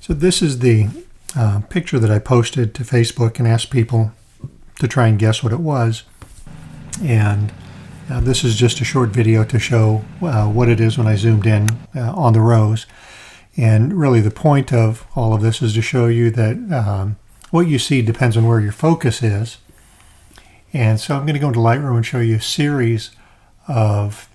So this is the picture that I posted to Facebook and asked people to try and guess what it was. And this is just a short video to show what it is when I zoomed in on the rose. And really the point of all of this is to show you that what you see depends on where your focus is. And so I'm going to go into Lightroom and show you a series of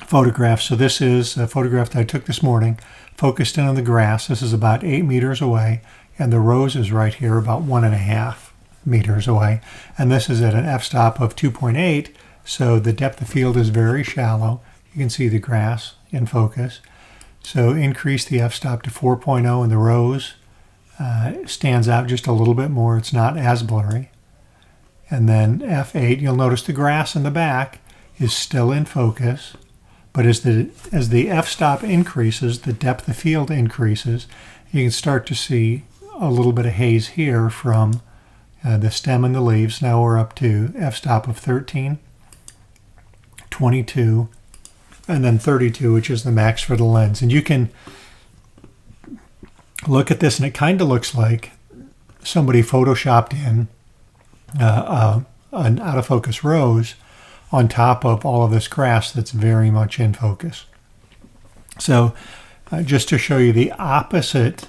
photographs. So this is a photograph that I took this morning, focused in on the grass. This is about 8 meters away, and the rose is right here about 1.5 meters away. And this is at an f-stop of 2.8, so the depth of field is very shallow. You can see the grass in focus. So increase the f-stop to 4.0, and the rose stands out just a little bit more. It's not as blurry. And then f8, you'll notice the grass in the back is still in focus. But as the f-stop increases, the depth of field increases. You can start to see a little bit of haze here from the stem and the leaves. Now we're up to f-stop of 13, 22, and then 32, which is the max for the lens. And you can look at this, and it kind of looks like somebody photoshopped in an out-of-focus rose on top of all of this grass that's very much in focus. So just to show you the opposite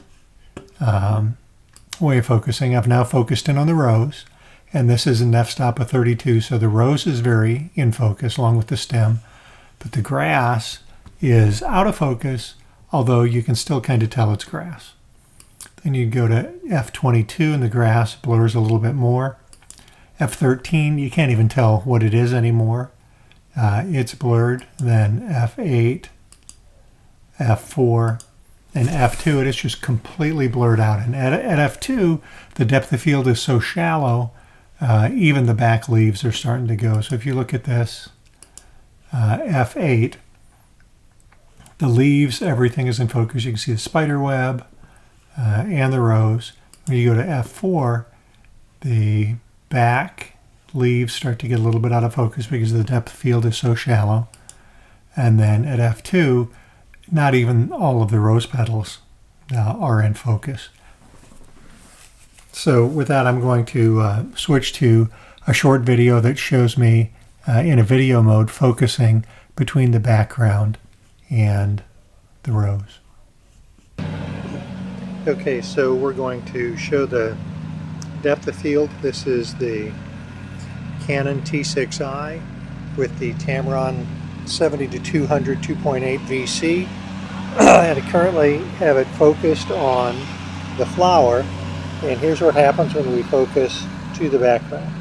way of focusing, I've now focused in on the rose, and this is an f-stop of 32, so the rose is very in focus along with the stem, but the grass is out of focus, although you can still kind of tell it's grass. Then you go to f22 and the grass blurs a little bit more. f13, you can't even tell what it is anymore. It's blurred. Then f8, f4, and f2, and it's just completely blurred out. And at f2, the depth of field is so shallow, even the back leaves are starting to go. So if you look at this, f8, the leaves, everything is in focus. You can see the spider web and the rose. When you go to f4, the back leaves start to get a little bit out of focus because the depth of field is so shallow. And then at f2, not even all of the rose petals are in focus. So with that, I'm going to switch to a short video that shows me in a video mode focusing between the background and the rose. Okay, so we're going to show the depth of field. This is the Canon T6i with the Tamron 70-200 2.8 VC. And I currently have it focused on the flower, and here's what happens when we focus to the background.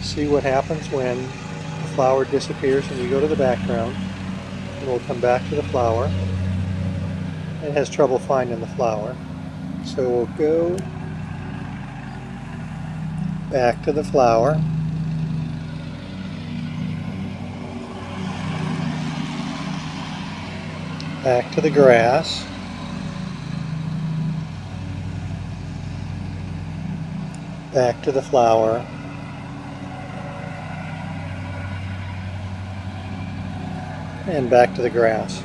See what happens when the flower disappears and we go to the background, and we'll come back to the flower. It has trouble finding the flower, so we'll go back to the flower, back to the grass, back to the flower, and back to the grass.